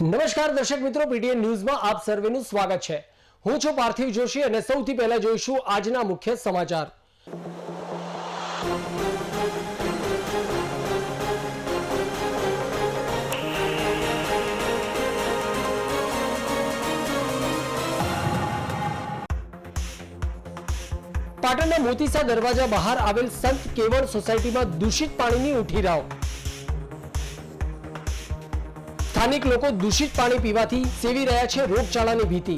નમસ્કાર દર્શક મિત્રો, પીટીએન ન્યૂઝમાં આપ સર્વેનું સ્વાગત છે। હું છું પાર્થિવ જોશી અને સૌથી પહેલા જોઈશું આજના મુખ્ય સમાચાર। પાટણના મોતીસા દરવાજા બહાર આવેલ સંત કેવળ સોસાયટીમાં દૂષિત પાણીની ઉઠી રાવ। સ્થાનિક લોકો દૂષિત પાણી પીવાથી સેવી રહ્યા છે રોગચાળાની ભીતિ।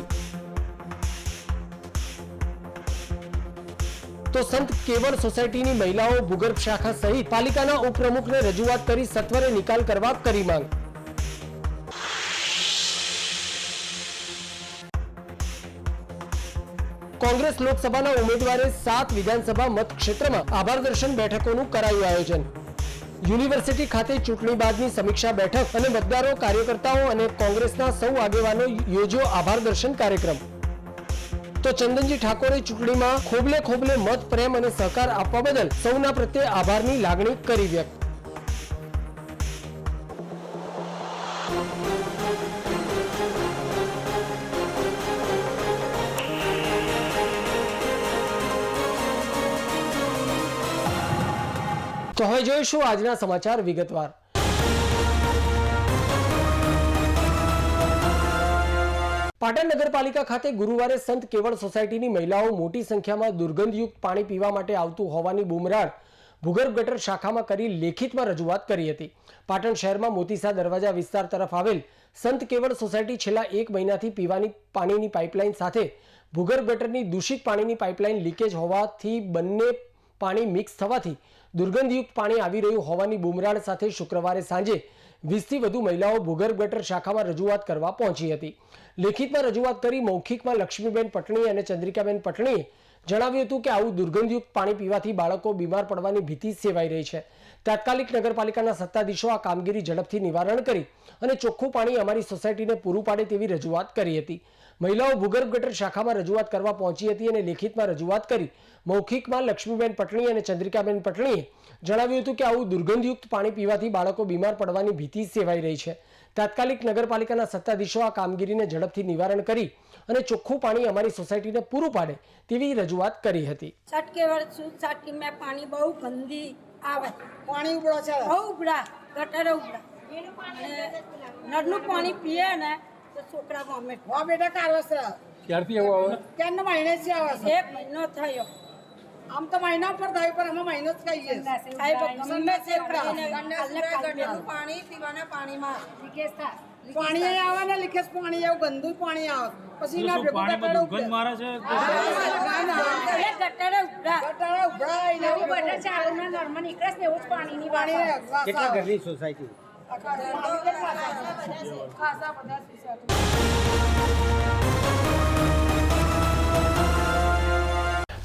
તો સંત કેવળ સોસાયટીની મહિલાઓ ભૂગર્ભ શાખા સહિત પાલિકાના ઉપપ્રમુખને રજૂઆત કરી સત્વરે નિકાલ કરવા કરી માંગ। કોંગ્રેસ લોકસભાના ઉમેદવારે 7 વિધાનસભા મતક્ષેત્રમાં આભાર દર્શન બેઠકોનું કરાયું આયોજન। યુનિવર્સિટી ખાતે ચૂંટણી બાદની સમીક્ષા બેઠક અને મતદારો, કાર્યકર્તાઓ અને કોંગ્રેસના સૌ આગેવાનો યોજ્યો આભાર દર્શન કાર્યક્રમ। તો ચંદનજી ઠાકોરે ચૂંટણીમાં ખોબલે મત, પ્રેમ અને સહકાર આપવા બદલ સૌના પ્રત્યે આભારની લાગણી કરી વ્યક્ત। તો હવે જોઈશું આજના સમાચાર વિગતવાર। પાટણ નગરપાલિકા ખાતે ગુરુવારે સંત કેવળ સોસાયટીની મહિલાઓ મોટી સંખ્યામાં દુર્ગંધયુક્ત પાણી પીવા માટે આવતું હોવાની બૂમરાણ ભૂગર્ભ ગટર શાખામાં કરી લેખિતમાં રજૂઆત કરી હતી। પાટણ શહેરમાં મોતીસા દરવાજા વિસ્તાર તરફ આવેલ સંત કેવળ સોસાયટી છેલ્લા 1 મહિનાથી પીવાની પાણીની પાઇપલાઇન સાથે ભૂગર્ભ ગટરની દૂષિત પાણીની પાઇપલાઇન લીકેજ હોવાથી બંને પાણી મિક્સ થવાથી દુર્ગંધયુક્ત પાણી આવી રહ્યું હોવાની બૂમરાણ સાથે શુક્રવારે સાંજે 20 થી વધુ મહિલાઓ ભૂગર્ભ ગટર શાખામાં રજૂઆત કરવા પહોંચી હતી। લેખિતમાં રજૂઆત કરી મૌખિકમાં લક્ષ્મીબેન પટણી અને ચંદ્રિકાબેન પટણીએ જણાવ્યું હતું કે આવું દુર્ગંધયુક્ત પાણી પીવાથી બાળકો બીમાર પડવાની ભીતિ સેવાઈ રહી છે। તાત્કાલિક નગરપાલિકાના સત્તાધીશો આ કામગીરી ઝડપથી નિવારણ કરી અને ચોખ્ખું પાણી અમારી સોસાયટીને પૂરું પાડે તેવી રજૂઆત કરી હતી। મહિલાઓ ભૂગર્ભ ગટર શાખામાં રજૂઆત કરવા પહોંચી હતી અને લેખિતમાં રજૂઆત કરી મૌખિકમાં લક્ષ્મીબેન પટણી અને ચંદ્રિકાબેન પટણીએ જણાવ્યું હતું કે આવું દુર્ગંધયુક્ત પાણી પીવાથી બાળકો બીમાર પડવાની ભીતિ સેવાઈ રહી છે। તાત્કાલિક નગરપાલિકાના સત્તાધીશો આ કામગીરીને ઝડપથી નિવારણ કરી અને ચોખ્ખું પાણી અમારી સોસાયટીને પૂરું પાડે તેવી રજૂઆત કરી હતી। સોસાયટી में पानी बहुत गंदी આવે, પાણી ઉબળા છે, બહુ ઉબળા, ગટર ઉબળા, નળનું પાણી પીએ ને તો છોકરા વોમિટ। હા બેટા કાલે છે ક્યારથી એવું આવે? ક્યારનો મહિને છે આવે છે, 1 મહિનો થયો। આમ તો મહિના પર થાય પણ અમે મહિનો જ કહીએ સાહેબ। ગમે છે ગટરનું પાણી પીવાના પાણીમાં લીકેજ થાય, પાણી આવે ને લીકેજ પાણી એવું ગંદુ પાણી આવે પછી ના ભેગું ગટર ઉભરા મારે છે, ગટર ઉભરા એવું ગટર ચાલુ ના નોર્મલ નીકળે ને એવું જ પાણીની પાણી। કેટલા ઘરની સોસાયટી? ખાસા બધા સોસાયટી।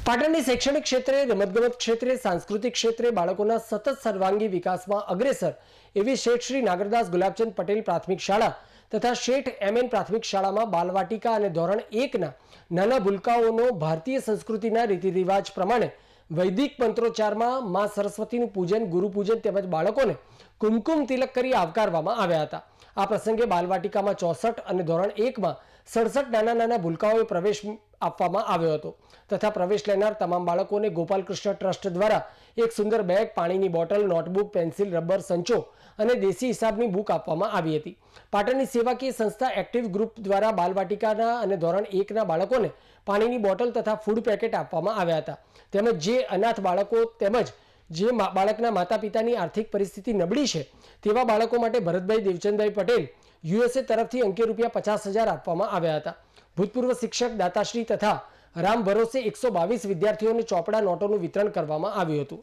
પાટણની શૈક્ષણિક ક્ષેત્રે, રમતગમત ક્ષેત્રે, સાંસ્કૃતિક ક્ષેત્રે બાળકોના સતત સર્વાંગી વિકાસમાં અગ્રેસર એવી શેઠ શ્રી નાગરદાસ ગુલાબચંદ પટેલ પ્રાથમિક શાળા તથા શેઠ MN પ્રાથમિક શાળામાં બાલવાટિકા અને ધોરણ 1ના નાના ભૂલકાઓનો ભારતીય સંસ્કૃતિના રીતિરિવાજ પ્રમાણે વૈદિક મંત્રોચ્ચારમાં માં સરસ્વતીનું પૂજન, ગુરુપૂજન તેમજ બાળકોને કુમકુમ તિલક કરી આવકારવામાં આવ્યા હતા। આ પ્રસંગે બાલવાટિકામાં 64 અને ધોરણ 1માં 67 નાના ભૂલકાઓએ પ્રવેશ આપવામાં આવ્યો હતો તથા પ્રવેશ લેનાર તમામ બાળકોને ગોપાલકૃષ્ણ ટ્રસ્ટ દ્વારા એક સુંદર બેગ, પાણીની બોટલ, નોટબુક, પેન્સિલ, રબર, સંચો અને દેશી હિસાબની બુક આપવામાં આવી હતી। પાટણની સેવાકીય સંસ્થા એક્ટિવ ગ્રુપ દ્વારા બાલવાટિકાના અને ધોરણ 1ના બાળકોને પાણીની બોટલ તથા ફૂડ પેકેટ આપવામાં આવ્યા હતા તેમજ જે અનાથ બાળકો તેમજ જે બાળકના માતા પિતાની આર્થિક પરિસ્થિતિ નબળી છે તેવા બાળકો માટે ભરતભાઈ દેવચંદભાઈ પટેલ USA તરફથી અંકે ₹50,000 આપવામાં આવ્યા હતા। ભૂતપૂર્વ શિક્ષક દાતાશ્રી તથા રામ ભરોસે 122 વિદ્યાર્થીઓને ચોપડા, નોટોનું વિતરણ કરવામાં આવ્યું હતું।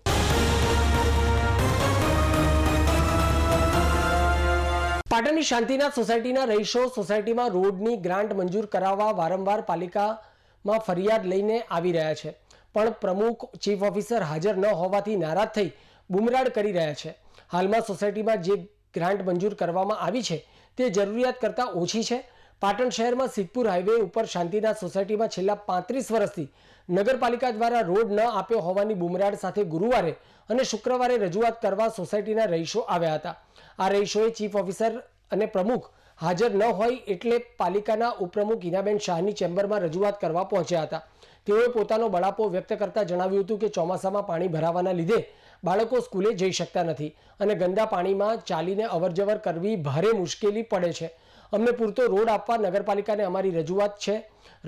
પાટણની શાંતિનાથ સોસાયટીના રહીશો સોસાયટીમાં રોડની ગ્રાન્ટ મંજૂર કરાવવા વારંવાર પાલિકામાં ફરિયાદ લઈને આવી રહ્યા છે પણ પ્રમુખ, ચીફ ઓફિસર હાજર ન હોવાથી નારાજ થઈ બુમરાણ કરી રહ્યા છે। હાલમાં સોસાયટીમાં જે ગ્રાન્ટ મંજૂર કરવામાં આવી છે તે જરૂરિયાત કરતાં ઓછી છે। પાટણ શહેરમાં સિદ્ધપુર હાઈવે ઉપર શાંતિનાથ સોસાયટીમાં છેલ્લા 35 વર્ષથી નગરપાલિકા દ્વારા રોડ ન આપ્યો હોવાની બુમરાણ સાથે ગુરુવારે અને શુક્રવારે રજૂઆત કરવા સોસાયટીના રહીશો આવ્યા હતા। આ રહીશોએ ચીફ ઓફિસર અને પ્રમુખ હાજર ન હોય એટલે પાલિકાના ઉપપ્રમુખ હિનાબેન શાહની ચેમ્બરમાં રજૂઆત કરવા પહોંચ્યા હતા. તેઓએ પોતાનો બળાપો વ્યક્ત કરતા જણાવ્યું હતું કે ચોમાસામાં પાણી ભરાવાના લીધે બાળકો સ્કૂલે જઈ શકતા નથી અને ગંદા પાણીમાં ચાલીને અવરજવર કરવી ભારે મુશ્કેલી પડે છે. અમને પૂરતો રોડ આપવા નગરપાલિકાને અમારી રજૂઆત છે.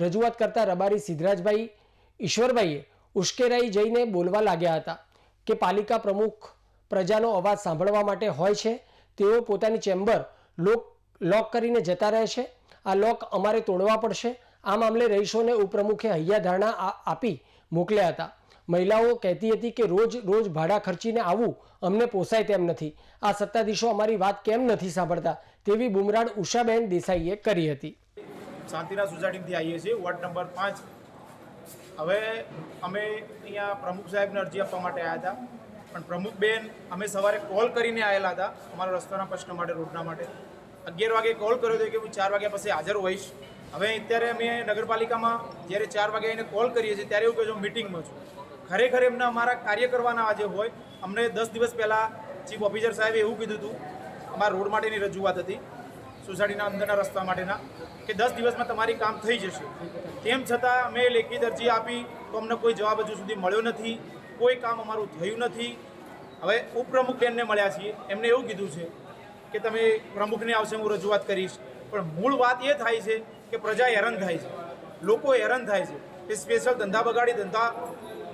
રજૂઆત કરતા રબારી સિદ્ધરાજભાઈ ઈશ્વરભાઈએ ઉશ્કેરાઈ જઈને બોલવા લાગ્યા હતા કે પાલિકા પ્રમુખ પ્રજાનો અવાજ સાંભળવા માટે હોય છે. તેઓ પોતાની ચેમ્બર લોક કરીને જતા રહે છે. આ લોક અમારે તોડવા પડશે. આ મામલે રહીશોને ઉપપ્રમુખે હૈયાધારણા આપી મોકલ્યા હતા. મહિલાઓ કહેતી હતી કે રોજ ભાડા ખર્ચીને આવવું અમને પોસાય તેમ નથી. આ સત્તાધીશો અમારી વાત કેમ નથી સાંભળતા તેવી બુમરાણ ઉષાબેન દેસાઈએ કરી હતી. શાંતિના સોસાયટીમાંથી આવીએ છીએ, વોર્ડ નંબર 5. હવે અમે અહીંયા પ્રમુખ સાહેબને અરજી આપવા માટે આવ્યા હતા, પણ પ્રમુખબેન અમે સવારે કોલ કરીને આવેલા હતા અમારા રસ્તાના પ્રશ્ન માટે, રોડના માટે. 11 વાગે કોલ કર્યો હતો કે હું 4 વાગ્યા પછી હાજર હોઈશ. હવે અત્યારે અમે નગરપાલિકામાં જ્યારે 4 વાગે એને કોલ કરીએ છીએ ત્યારે એવું કહે છે હું મિટિંગમાં છું. ખરેખર એમને અમારા કાર્ય કરવાના આજે હોય. અમને 10 દિવસ પહેલાં ચીફ ઓફિસર સાહેબે એવું કીધું હતું, અમારા રોડ માટેની રજૂઆત હતી સોસાયટીના અંદરના રસ્તા માટેના, કે 10 દિવસમાં તમારી કામ થઈ જશે. તેમ છતાં અમે લેખિત અરજી આપી તો અમને કોઈ જવાબ હજુ સુધી મળ્યો નથી. કોઈ કામ અમારું થયું નથી. હવે ઉપપ્રમુખ બેનને મળ્યા છીએ, એમને એવું કીધું છે કે તમે પ્રમુખને આવશે હું રજૂઆત કરીશ. પણ મૂળ વાત એ થાય છે કે પ્રજા હેરાન થાય છે, લોકો હેરાન થાય છે. એ સ્પેશિયલ ધંધા બગાડી, ધંધા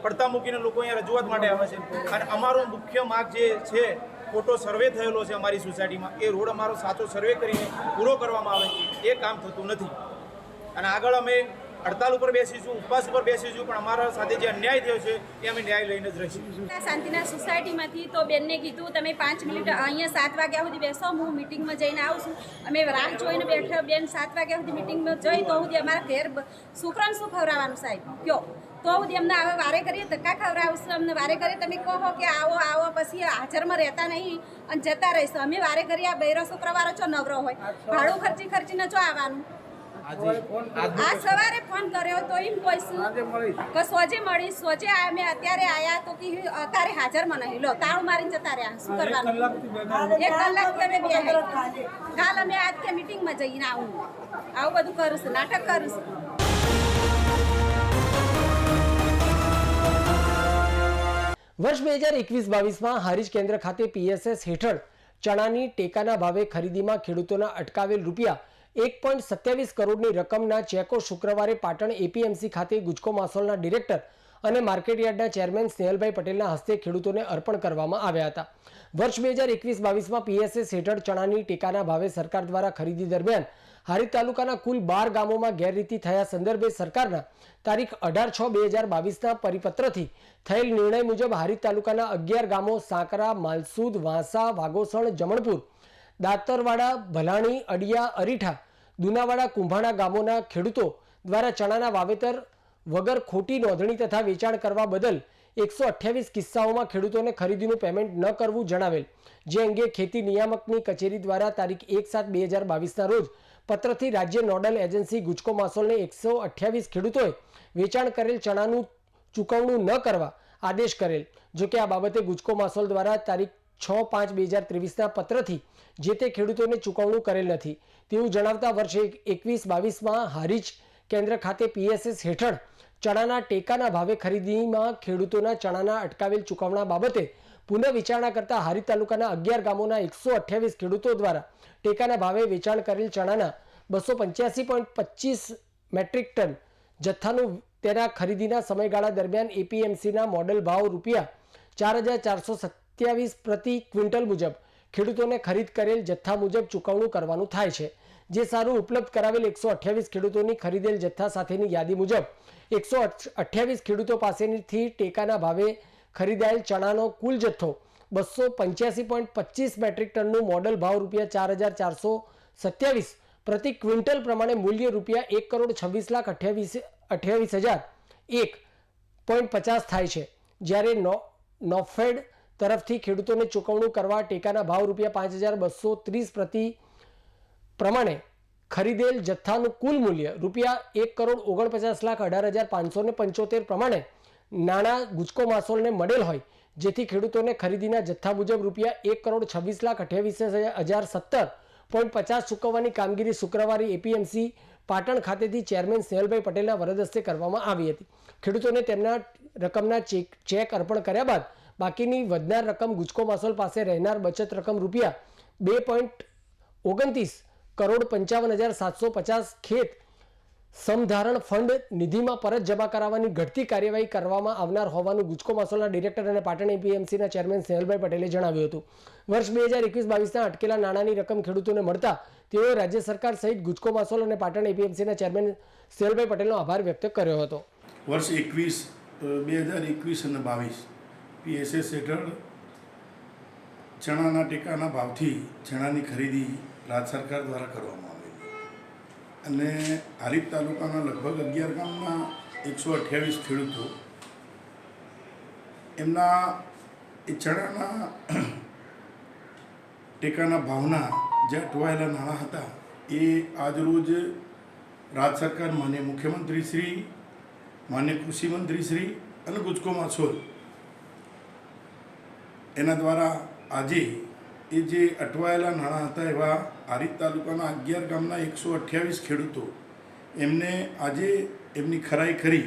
પડતા મૂકીને લોકો અહીંયા રજૂઆત માટે આવે છે. અને અમારો મુખ્ય માગ જે છે, ખોટો સર્વે થયેલો છે અમારી સોસાયટીમાં, એ રોડ અમારો સાચો સર્વે કરીને પૂરો કરવામાં આવે, એ કામ થતું નથી. અને આગળ અમે હડતાલ ઉપર બેસીશું, ઉપવાસ ઉપર બેસીશું, પણ અમારા સાથે જે અન્યાય થયો છે એ અમે ન્યાય લઈને જ રહીશું. શાંતિના સોસાયટીમાંથી તો બેનને કીધું તમે 5 મિનિટ અહીંયા 7 વાગ્યા સુધી બેસો, હું મિટિંગમાં જઈને આવું છું. અમે રાહ જોઈને બેઠા, બેન 7 વાગ્યા સુધી મિટિંગમાં જઈ તો સુધી અમારા ઘેર છોકરાને શું ખવડાવવાનું સાહેબ કયો? તો સુધી અમને હવે વારે કરીએ ધક્કા ખવડાવશું, અમને વારે કરીએ તમે કહો કે આવો પછી હાજરમાં રહેતા નહીં અને જતા રહીશું. અમે વારે કરીએ આ બૈરો છોકરાવાળો છો નવરો હોય, ભાડું ખર્ચીને જો આવવાનું. આ સવારે ફોન કર્યો તો એમ કહીશું કે સોજે મળી, સોજે અમે અત્યારે આવ્યા તો કે અત્યારે હાજરમાં નહીં. લો તાળું મારીને જતા રહ્યા. શું કરવાનું? 1 કલાકથી અમે બે કાલ અમે આજ કે મિટિંગમાં જઈને આવું બધું કરું છું, નાટક કરું છું. વર્ષ 2021-22માં હારીજ કેન્દ્ર ખાતે PSS હેઠળ ચણાની ટેકાના ભાવે ખરીદીમાં ખેડૂતોના અટકાવેલ રૂપિયા 1.27 કરોડની રકમના ચેકો શુક્રવારે પાટણ APMC ખાતે ગુજકો માસોલના ડિરેક્ટર અને માર્કેટયાર્ડના ચેરમેન સ્નેહલભાઈ પટેલના હસ્તે ખેડૂતોને અર્પણ કરવામાં આવ્યા હતા. વર્ષ 2021-22માં PSS હેઠળ ચણાની ટેકાના ભાવે સરકાર દ્વારા ખરીદી દરમિયાન હારીજ તાલુકાના કુલ 12 ગામોમાં ગેરરીતિ થયા સંદર્ભે સરકારના તારીખ 18/6/2022ના પરિપત્રથી થયેલ નિર્ણય મુજબ હારીજ તાલુકાના 11 ગામો સાંકરા, માલસુદ, વાંસા, વાગોસણ, જમણપુર, દાતરવાડા, ભલાણી, અડિયા, અરીઠા, દુનાવાડા, કુંભાણા ગામોના ખેડૂતો દ્વારા ચણાના વાવેતર વગર ખોટી નોંધણી તથા વેચાણ કરવા બદલ 128 કિસ્સાઓમાં ખેડૂતોને ખરીદીનું પેમેન્ટ ન કરવું જણાવેલ. જે અંગે ખેતી નિયામકની કચેરી દ્વારા તારીખ 1/7/2022ના રોજ પત્રથી રાજ્ય નોડલ એજન્સી ગુજકો માસોલને 128 ખેડૂતોએ વેચાણ કરેલ ચણાનું ચૂકવણું ન કરવા આદેશ કરેલ. જોકે આ બાબતે ગુજકો માસોલ દ્વારા તારીખ 6/5/2023ના પત્રથી જે તે ખેડૂતોને ચૂકવણું કરેલ નથી તેવું જણાવતા વર્ષ 21-22માં હારીજ કેન્દ્ર ખાતે PSS હેઠળ ચણાના ટેકાના ભાવે ખરીદીમાં ખેડૂતોના ચણાના અટકાવેલ ચૂકવણા બાબતે પુનઃ વિચારણા કરતા હારીજ તાલુકાના 11 ગામોના 128 ખેડૂતો દ્વારા ટેકાના ભાવે વેચાણ કરેલ ચણાના 285.25 મેટ્રિક ટન જથ્થાનું તેના ખરીદીના સમયગાળા દરમિયાન APMCના મોડલ ભાવ રૂપિયા 4,427 પ્રતિ ક્વિન્ટલ મુજબ ખેડૂતોને ખરીદ કરેલ જથ્થા મુજબ ચૂકવણું કરવાનું થાય છે. જે સારું ઉપલબ્ધ કરાવેલ 128 ખેડૂતોની ખરીદેલ જથ્થા સાથેની યાદી મુજબ 128 ખેડૂતો પાસેથી ટેકાના ભાવે ખરીદાયેલ ચણાનો કુલ જથ્થો 285.25 મેટ્રિક ટનનું મોડલ ભાવ રૂપિયા 4,427 પ્રતિ ક્વિન્ટલ પ્રમાણે મૂલ્ય રૂપિયા 1,26,28,001.50 થાય છે. જ્યારે નોફેડ તરફથી ખેડૂતોને ચૂકવણું કરવા ટેકાના ભાવ રૂપિયા 5,230 પ્રતિ પ્રમાણે ખરીદેલ જથ્થાનું કુલ મૂલ્ય રૂપિયા 1,49,18,575 પ્રમાણે નાણાં ગુજકો માસોલને મળેલ હોય, જેથી ખેડૂતોને ખરીદીના જથ્થા મુજબ રૂપિયા 1,26,28,017 0.50 ચૂકવવાની કામગીરી શુક્રવારે એપીએમસી પાટણ ખાતેથી ચેરમેન સ્નેહલભાઈ પટેલના વરદ હસ્તે કરવામાં આવી હતી. ખેડૂતોને તેમના રકમના ચેક અર્પણ કર્યા બાદ બાકીની વધનાર રકમ ગુજકો માસોલ પાસે રહેનાર બચત રકમ રૂપિયા 2.29 કરોડ 55,750 ખેત સમધારણ ફંડ નિધિમાં પરત જમા કરાવવાની ઘટતી કાર્યવાહી કરવામાં આવનાર હોવાનું ગુજકો માસોલના ડિરેક્ટર અને પાટણ એપીએમસીના ચેરમેન સ્નેહલભાઈ પટેલે જણાવ્યું હતું. વર્ષ 2021-22ના અટકેલા નાણાંની રકમ ખેડૂતોને મળતા તેઓએ રાજ્ય સરકાર સહિત ગુજકો માસોલ અને પાટણ એપીએમસીના ચેરમેન સ્નેહલભાઈ પટેલનો આભાર વ્યક્ત કર્યો હતો. વર્ષ 2021 અને 22 પીએસએસ હેઠળ ચણાના ટેકાના ભાવથી ચણાની ખરીદી રાજ્ય સરકાર દ્વારા કરવામાં આવેલી અને હારીજ તાલુકાના લગભગ 11 ગામના 128 ખેડૂતો એમના એ ચણાના ટેકાના ભાવના જે અટવાયેલા નાણાં હતા એ આજરોજ રાજ્ય સરકાર માન્ય મુખ્યમંત્રી શ્રી, માન્ય કૃષિ મંત્રી શ્રી અને ગુજકો માસોલ એના દ્વારા આજે એ જે અટવાયેલા નાણાં હતા એવા હારીજ તાલુકાના 11 ગામના 128 ખેડૂતો એમને આજે એમની ખરાઈ કરી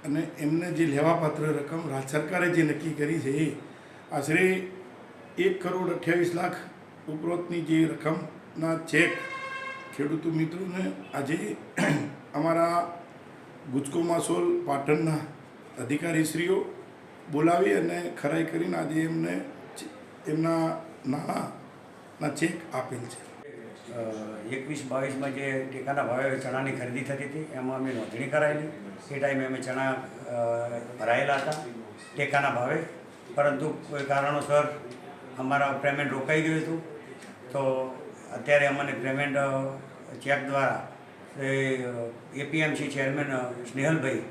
અને એમને જે લેવાપાત્ર રકમ રાજ્ય સરકારે જે નક્કી કરી છે એ આશરે 1,28,00,000 ઉપરોક્તની જે રકમના ચેક ખેડૂતો મિત્રોને આજે અમારા ગુજકો માસોલ પાટણના અધિકારીશ્રીઓ બોલાવી અને ખરાઈ કરીને આજે એમને એમના નાણાંના ચેક આપેલ છે. 21-22માં જે ટેકાના ભાવે ચણાની ખરીદી થતી હતી એમાં અમે નોંધણી કરાયેલી. એ ટાઈમે અમે ચણા ભરાયેલા હતા ટેકાના ભાવે, પરંતુ કોઈ કારણોસર અમારા પેમેન્ટ રોકાઈ ગયું હતું. તો અત્યારે અમને પેમેન્ટ ચેક દ્વારા એપીએમસી ચેરમેન સ્નેહલભાઈ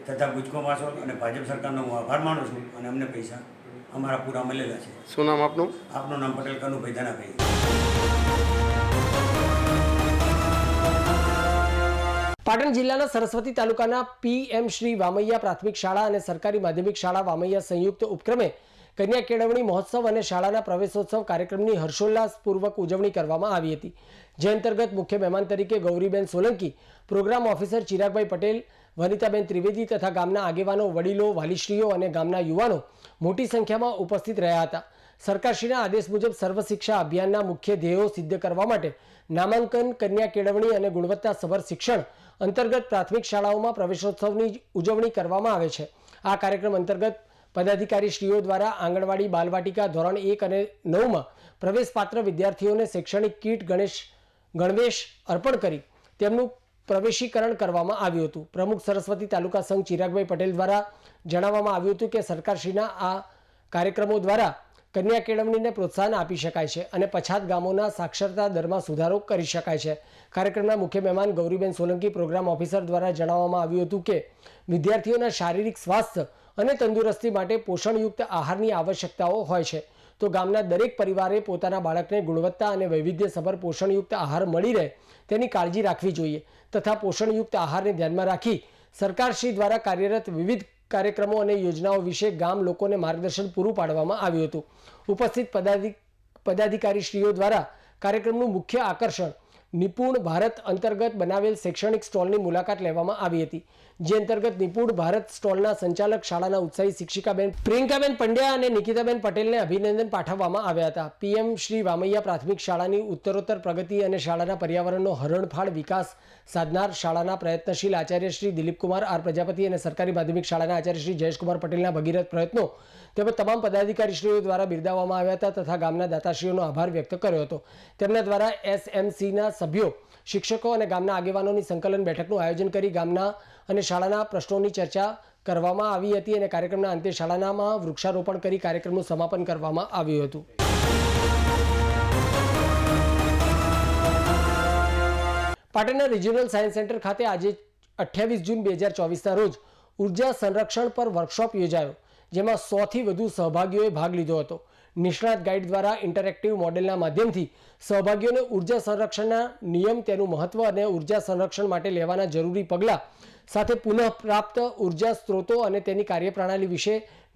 તથા ગુજકો માસોલ અને ભાજપ સરકારનો હું આભાર માનું છું અને અમને પૈસા અમારા પૂરા મળેલા છે. શું નામ આપનું? આપનું નામ પટેલ કનુભાઈ ધનાભાઈ. પાટણ જિલ્લાના સરસ્વતી તાલુકાના પીએમ શ્રી વામૈયા પ્રાથમિક શાળા અને સરકારી માધ્યમિક શાળા વામૈયા સંયુક્ત ઉપક્રમે કન્યા કેળવણી મહોત્સવ અને શાળાના પ્રવેશોત્સવ કાર્યક્રમની હર્ષોલ્લાસપૂર્વક ઉજવણી કરવામાં આવી હતી. જે અંતર્ગત મુખ્ય મહેમાન તરીકે ગૌરીબેન સોલંકી, પ્રોગ્રામ ઓફિસર ચિરાગભાઈ પટેલ, વનિતાબેન ત્રિવેદી તથા ગામના આગેવાનો, વડીલો, વાલીશ્રીઓ અને ગામના યુવાનો મોટી સંખ્યામાં ઉપસ્થિત રહ્યા હતા. સરકારશ્રીના આદેશ મુજબ સર્વ શિક્ષા અભિયાનના મુખ્ય ધ્યેયો સિદ્ધ કરવા માટે નામાંકન, કન્યા કેળવણી અને ગુણવત્તાસભર શિક્ષણ અંતર્ગત પ્રાથમિક શાળાઓમાં પ્રવેશોત્સવની ઉજવણી કરવામાં આવે છે. આ કાર્યક્રમ અંતર્ગત પદાધિકારીશ્રીઓ દ્વારા આંગણવાડી, બાલવાટિકા ધોરણ 1 અને 9માં પ્રવેશપાત્ર વિદ્યાર્થીઓને શૈક્ષણિક કીટ, ગણવેશ અર્પણ કરી તેમનું પ્રવેશીકરણ કરવામાં આવ્યું હતું. પ્રમુખ સરસ્વતી તાલુકા સંઘ ચિરાગભાઈ પટેલ દ્વારા જણાવવામાં આવ્યું હતું કે સરકારશ્રીના આ કાર્યક્રમો દ્વારા કન્યા કેળવણીને પ્રોત્સાહન આપી શકાય છે અને પછાત ગામોના સાક્ષરતા દરમાં સુધારો કરી શકાય છે. કાર્યક્રમના મુખ્ય મહેમાન ગૌરીબેન સોલંકી, પ્રોગ્રામ ઓફિસર દ્વારા જણાવવામાં આવ્યું હતું કે વિદ્યાર્થીઓના શારીરિક સ્વાસ્થ્ય અને તંદુરસ્તી માટે પોષણયુક્ત આહારની આવશ્યકતાઓ હોય છે. તો ગામના દરેક પરિવારે પોતાના બાળકને ગુણવત્તા અને વૈવિધ્યસભર પોષણયુક્ત આહાર મળી રહે તેની કાળજી રાખવી જોઈએ તથા પોષણયુક્ત આહારને ધ્યાનમાં રાખી સરકારશ્રી દ્વારા કાર્યરત વિવિધ કાર્યક્રમો અને યોજનાઓ વિશે ગામ લોકોને માર્ગદર્શન પૂરું પાડવામાં આવ્યું હતું. ઉપસ્થિત પદાધિકારીશ્રીઓ દ્વારા કાર્યક્રમનું મુખ્ય આકર્ષણ નિપુણ ભારત અંતર્ગત બનાવેલ શૈક્ષણિક સ્ટોલની મુલાકાત લેવામાં આવી હતી. જે અંતર્ગત નિપુણ ભારત સ્ટોલના સંચાલક શાળાના ઉત્સાહી શિક્ષિકાબેન પ્રિયંકાબેન પંડ્યા અને નિકિતાબેન પટેલને અભિનંદન પાઠવવામાં આવ્યા હતા. પીએમ શ્રી વામૈયા પ્રાથમિક શાળાની ઉત્તરોત્તર પ્રગતિ અને શાળાના પર્યાવરણનો હરણફાળ વિકાસ સાધનાર શાળાના પ્રયત્નશીલ આચાર્ય શ્રી દિલીપકુમાર આર પ્રજાપતિ અને સરકારી માધ્યમિક શાળાના આચાર્ય શ્રી જયેશકુમાર પટેલના ભગીરથ પ્રયત્નો તેમજ તમામ પદાધિકારીશ્રીઓ દ્વારા બિરદાવવામાં આવ્યા હતા તથા ગામના દાતાશ્રીઓનો આભાર વ્યક્ત કર્યો હતો. તેમના દ્વારા એસએમસીના સભ્યો, શિક્ષકો અને ગામના આગેવાનોની સંકલન બેઠકનું આયોજન કરી ગામના અને શાળાના પ્રશ્નોની ચર્ચા કરવામાં આવી હતી અને કાર્યક્રમના અંતે શાળાનામાં વૃક્ષારોપણ કરી કાર્યક્રમનું સમાપન કરવામાં આવ્યું હતું. પાટણના રિજિયોનલ સાયન્સ સેન્ટર ખાતે આજે 28 જૂન 2024ના રોજ ઉર્જા સંરક્ષણ પર વર્કશોપ યોજાયો, જેમાં 100થી વધુ સહભાગીઓએ ભાગ લીધો હતો. નિષ્ણાત ગાઈડ દ્વારા ઇન્ટરેક્ટિવ મોડેલના માધ્યમથી સહભાગીઓને ઉર્જા સંરક્ષણના નિયમ, તેનું મહત્વ અને ઉર્જા સંરક્ષણ માટે લેવાના જરૂરી પગલાં સાથે પુનઃપ્રાપ્ત ઉર્જા સ્ત્રોતો અને તેની કાર્યપ્રણાલી વિશે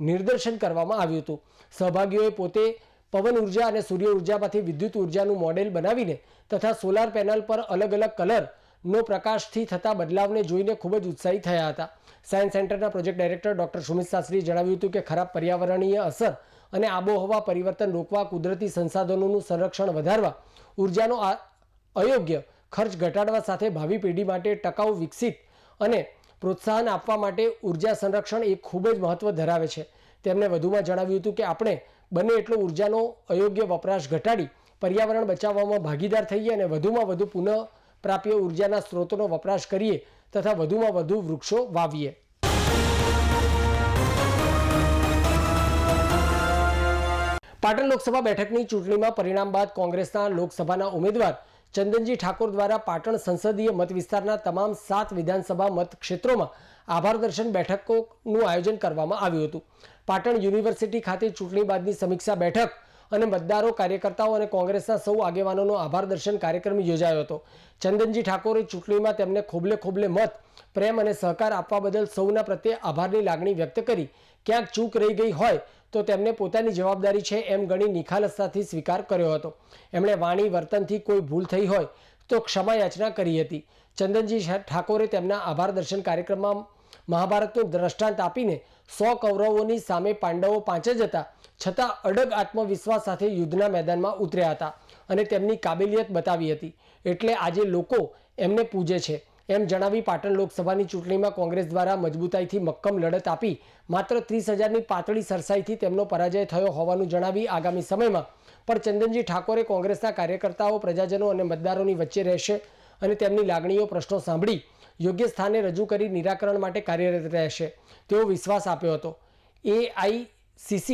નિર્દેશન કરવામાં આવ્યું હતું. સહભાગીઓએ પોતે પવન ઉર્જા અને સૂર્ય ઉર્જામાંથી વિદ્યુત ઉર્જાનું મોડેલ બનાવીને તથા સોલાર પેનલ પર અલગ અલગ કલરનો પ્રકાશથી થતા બદલાવને જોઈને ખૂબ જ ઉત્સાહી થયા હતા. સાયન્સ સેન્ટરના પ્રોજેક્ટ ડાયરેક્ટર ડોક્ટર સુમિત શાસ્ત્રીએ જણાવ્યું હતું કે ખરાબ પર્યાવરણીય અસર અને આબોહવા પરિવર્તન રોકવા, કુદરતી સંસાધનોનું સંરક્ષણ વધારવા, ઉર્જાનો અયોગ્ય ખર્ચ ઘટાડવા સાથે ભાવિ પેઢી માટે ટકાઉ, વિકસિત અને પ્રોત્સાહન આપવા માટે ઉર્જા સંરક્ષણ એ ખૂબ જ મહત્વ ધરાવે છે. તેમણે વધુમાં જણાવ્યું હતું કે આપણે બને એટલો ઉર્જાનો અયોગ્ય વપરાશ ઘટાડી પર્યાવરણ બચાવવામાં ભાગીદાર થઈએ અને વધુમાં વધુ પુનઃપ્રાપ્ય ઉર્જાના સ્ત્રોતોનો વપરાશ કરીએ તથા વધુમાં વધુ વૃક્ષો વાવીએ. પાટણ લોકસભા બેઠકની ચૂંટણીમાં પરિણામ બાદ કોંગ્રેસના લોકસભાના ઉમેદવાર ચંદનજી ઠાકોર દ્વારા પાટણ સંસદીય મત વિસ્તારના તમામ 7 વિધાનસભા મતક્ષેત્રોમાં આભાર દર્શન બેઠકોનું આયોજન કરવામાં આવ્યું હતું. પાટણ યુનિવર્સિટી ખાતે ચૂંટણી બાદની સમીક્ષા બેઠક અને મતદારો, કાર્યકર્તાઓ અને કોંગ્રેસના સૌ આગેવાનોનો આભાર દર્શન કાર્યક્રમ યોજાયો હતો. ચંદનજી ઠાકોરે ચૂંટણીમાં તેમને ખોબલે ખોબલે મત, પ્રેમ અને સહકાર આપવા બદલ સૌના પ્રત્યે આભારની લાગણી વ્યક્ત કરી ક્યાંક ચૂક રહી ગઈ હોય તો તેમને પોતાની જવાબદારી છે એમ ગણી નિખાલસતાથી સ્વીકાર કર્યો હતો. એમણે વાણી વર્તનથી કોઈ ભૂલ થઈ હોય તો ક્ષમા યાચના કરી હતી. ચંદનજી ઠાકોરે તેમના આભાર દર્શન કાર્યક્રમમાં મહાભારતનું દ્રષ્ટાંત આપીને 100 કૌરવોની સામે પાંડવો 5 જ હતા છતાં અડગ આત્મવિશ્વાસ સાથે યુદ્ધના મેદાનમાં ઉતર્યા હતા અને તેમની કાબેલિયત બતાવી હતી. એટલે આજે લોકો એમને પૂજે છે એમ જણાવી પાટણ લોકસભાની ચૂંટણીમાં કોંગ્રેસ દ્વારા મજબૂતાઈથી મક્કમ લડત આપી માત્ર 30,000ની પાતળી સરસાઈથી તેમનો પરાજય થયો હોવાનું જણાવી આગામી સમયમાં પણ ચંદનજી ઠાકોરે કોંગ્રેસના કાર્યકર્તાઓ, પ્રજાજનો અને મતદારોની વચ્ચે રહેશે અને તેમની લાગણીઓ, પ્રશ્નો સાંભળી યોગ્ય સ્થાને રજૂ કરી નિરાકરણ માટે કાર્યરત રહેશે તેવો વિશ્વાસ આપ્યો હતો. AICC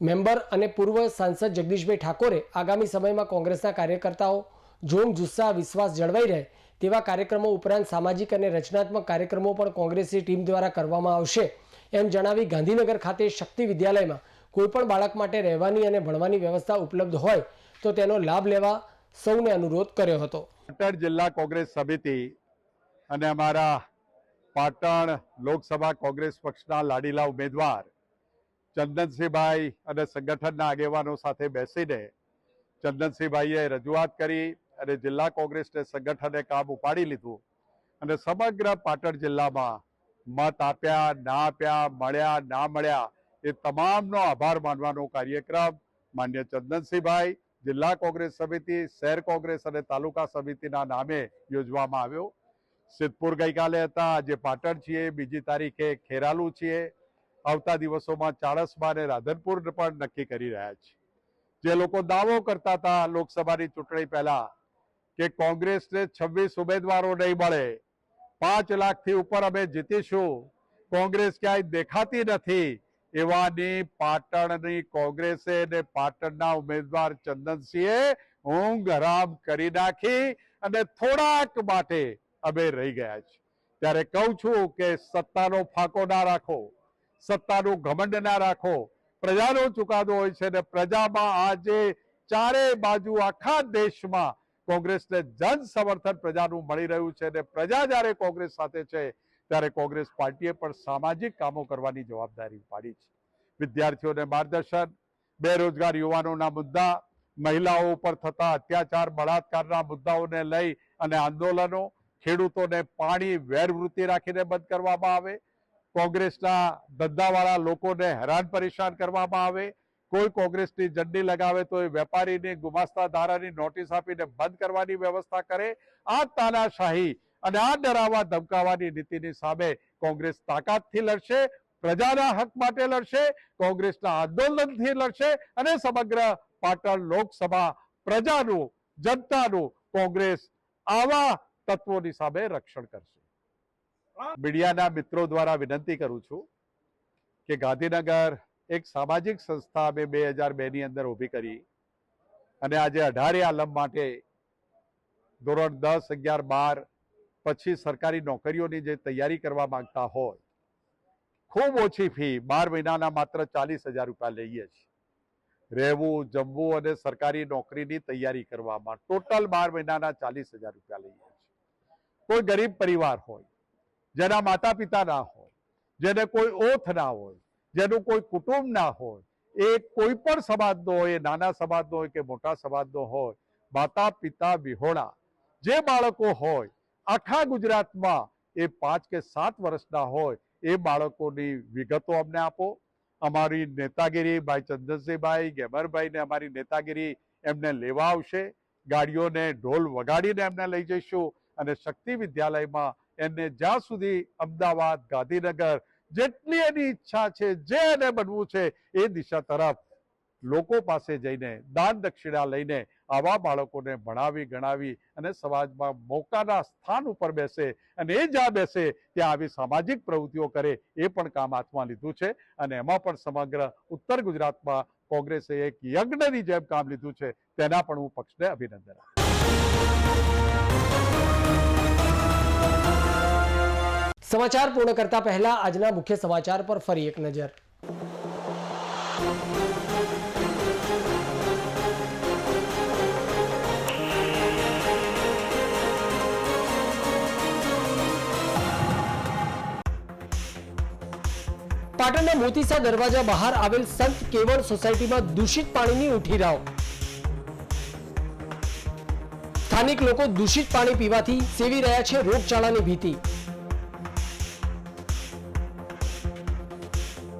મેમ્બર અને પૂર્વ સાંસદ જગદીશભાઈ ઠાકોરે આગામી સમયમાં કોંગ્રેસના કાર્યકર્તાઓ જોમ, જુસ્સા, વિશ્વાસ જળવાઈ રહે તેવા કાર્યક્રમો ઉપરાંત સામાજિક અને રચનાત્મક કાર્યક્રમો પણ કોંગ્રેસની ટીમ દ્વારા કરવામાં આવશે એમ જણાવી ગાંધીનગર ખાતે શક્તિ વિદ્યાલયમાં કોઈપણ બાળક માટે રહેવાની અને ભણવાની વ્યવસ્થા ઉપલબ્ધ હોય તો તેનો લાભ લેવા સૌને અનુરોધ કર્યો હતો. પાટણ જિલ્લા કોંગ્રેસ સમિતિ અને અમારા પાટણ લોકસભા કોંગ્રેસ પક્ષના લાડીલા ઉમેદવાર ચંદનસિંહભાઈ અને સંગઠનના આગેવાનો સાથે બેસીને ચંદનસિંહભાઈએ રજૂઆત કરી અને જિલ્લા કોંગ્રેસને સંગઠને કામ ઉપાડી લીધું અને સમગ્ર પાટણ જિલ્લામાં મત આપ્યા, ના આપ્યા, મળ્યા, ના મળ્યા એ તમામનો આભાર માનવાનો કાર્યક્રમ માન્ય ચંદનસિંહભાઈ, જિલ્લા કોંગ્રેસ સમિતિ, શહેર કોંગ્રેસ અને તાલુકા સમિતિના નામે યોજવામાં આવ્યો. સિદ્ધપુર ગઈકાલે હતા, આજે પાટણ છીએ, બીજી તારીખે ખેરાલુ છીએ, આવતા દિવસોમાં ચાણસ્મા અને રાધનપુર પણ નક્કી કરી રહ્યા છે. જે લોકો દાવો કરતા હતા લોકસભાની ચૂંટણી પહેલા કે કોંગ્રેસને 26 ઉમેદવારો નહીં મળે, 5 લાખથી ઉપર અમે જીતીશું, કોંગ્રેસ ક્યાંય દેખાતી નથી, એવાની પાટણની કોંગ્રેસે અને પાટણના ઉમેદવાર ચંદનસિંહે ઊંઘ હરામ કરી નાખી અને થોડાક માટે અમે રહી ગયા છે. ત્યારે કહું છું કે સત્તાનો ફાંકો ના રાખો, સત્તાનું ઘમંડ ના રાખો. પ્રજાનો ચુકાદો હોય છે અને પ્રજામાં આજે ચારે બાજુ આખા દેશમાં કોંગ્રેસને જન સમર્થન પ્રજાનું મળી રહ્યું છે અને પ્રજા જ્યારે કોંગ્રેસ સાથે છે ત્યારે કોંગ્રેસ પાર્ટીએ પણ સામાજિક કામો કરવાની જવાબદારી ઉપાડી છે. વિદ્યાર્થીઓને માર્ગદર્શન, બેરોજગાર યુવાનોના મુદ્દા, મહિલાઓ ઉપર થતા અત્યાચાર, બળાત્કારના મુદ્દાઓને લઈ અને આંદોલનો, ખેડૂતોને પાણી વેરવૃત્તિ રાખીને બંધ કરવામાં આવે, કોંગ્રેસના ધંધાવાળા લોકોને હેરાન પરેશાન કરવામાં આવે, કોઈ કોંગ્રેસની ઝંડી લગાવે તો એ વેપારીની ગુમાસ્તા ધારાની નોટિસ આપીને બંધ કરવાની વ્યવસ્થા કરે. આ તાનાશાહી અને આ ડરાવવા ધમકાવવાની નીતિની સામે કોંગ્રેસ તાકાતથી લડશે, પ્રજાના હક માટે લડશે, કોંગ્રેસના આંદોલનથી લડશે અને સમગ્ર પાટણ લોકસભા પ્રજાનું, જનતાનું કોંગ્રેસ આવા તત્વોની સામે રક્ષણ કરશે. મીડિયાના મિત્રો દ્વારા વિનંતી કરું છું કે ગાંધીનગર એક સામાજિક સંસ્થા અમે 2002ની અંદર ઊભી કરી અને આજે 18 આલમ માટે ધોરણ 10, 11, 12 પછી સરકારી નોકરીઓની જે તૈયારી કરવા માંગતા હોય, ખૂબ ઓછી ફી 12 મહિનાના માત્ર 40,000 રૂપિયા લઈએ છીએ. રહેવું, જમવું અને સરકારી નોકરીની તૈયારી કરવામાં ટોટલ 12 મહિનાના 40,000 રૂપિયા લઈએ છીએ. કોઈ ગરીબ પરિવાર હોય, જેના માતા પિતા ના હોય, જેને કોઈ ઓથ ના હોય, જેનું કોઈ કુટુંબ ના હોય, એ કોઈ પણ સમાજનો હોય, એ નાના સમાજનો હોય કે મોટા સમાજનો હોય, માતા પિતા વિહોણા જે બાળકો હોય આખા ગુજરાતમાં એ 5 કે 7 વર્ષના હોય એ બાળકોની વિગતો અમને આપો. અમારી નેતાગીરી ભાઈ ચંદનસિંહભાઈ ગેમરભાઈ ને અમારી નેતાગીરી એમને લેવા આવશે. ગાડીઓને ઢોલ વગાડીને એમને લઈ જઈશું અને શક્તિ વિદ્યાલયમાં એમને જ્યાં સુધી અમદાવાદ, ગાંધીનગર જેટલી એની ઈચ્છા છે, જે એને બનવું છે એ દિશા તરફ લોકો પાસે જઈને દાન દક્ષિણા લઈને આવા બાળકોને ભણાવી ગણાવી અને સમાજમાં મોકાના સ્થાન ઉપર બેસે અને એ જ્યાં બેસે ત્યાં આવી સામાજિક પ્રવૃત્તિઓ કરે એ પણ કામ હાથમાં લીધું છે. અને એમાં પણ સમગ્ર ઉત્તર ગુજરાતમાં કોંગ્રેસે એક યજ્ઞની જેમ કામ લીધું છે. તેના પણ હું પક્ષને અભિનંદન આપું. સમાચાર પૂર્ણ કરતા પહેલા આજના મુખ્ય સમાચાર પર ફરી એક નજર. પાટણના મોતીસા દરવાજા બહાર આવેલ સંત કેવળ સોસાયટીમાં દૂષિત પાણીની ઉઠી રાવ. સ્થાનિક લોકો દૂષિત પાણી પીવાથી સેવી રહ્યા છે રોગચાળાની ભીતિ.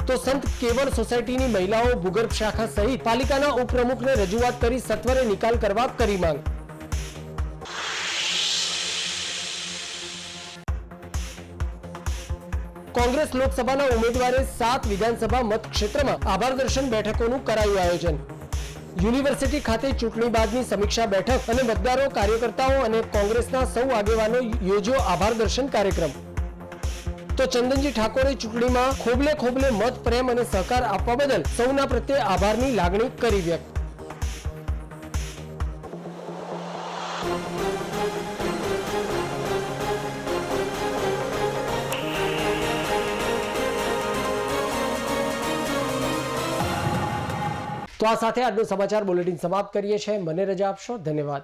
તો સંત કેવળ સોસાયટીની મહિલાઓ ભૂગર્ભ શાખા સહિત પાલિકાના ઉપપ્રમુખને રજૂઆત કરી સત્વરે નિકાલ કરવા કરી માંગ. કોંગ્રેસ લોકસભાના ઉમેદવારે 7 વિધાનસભા મતક્ષેત્રમાં આભાર દર્શન બેઠકોનું કરાયું આયોજન. યુનિવર્સિટી ખાતે ચૂંટણી બાદની સમીક્ષા બેઠક અને મતદારો, કાર્યકર્તાઓ અને કોંગ્રેસના સૌ આગેવાનો યોજ્યો આભાર દર્શન કાર્યક્રમ. તો ચંદનજી ઠાકોરે ચૂંટણીમાં ખોબલે ખોબલે મત, પ્રેમ અને સહકાર આપવા બદલ સૌના પ્રત્યે આભારની લાગણી કરી વ્યક્ત. તો આ સાથે આજનું સમાચાર બુલેટિન સમાપ્ત કરીએ છીએ. મને રજા આપશો. ધન્યવાદ.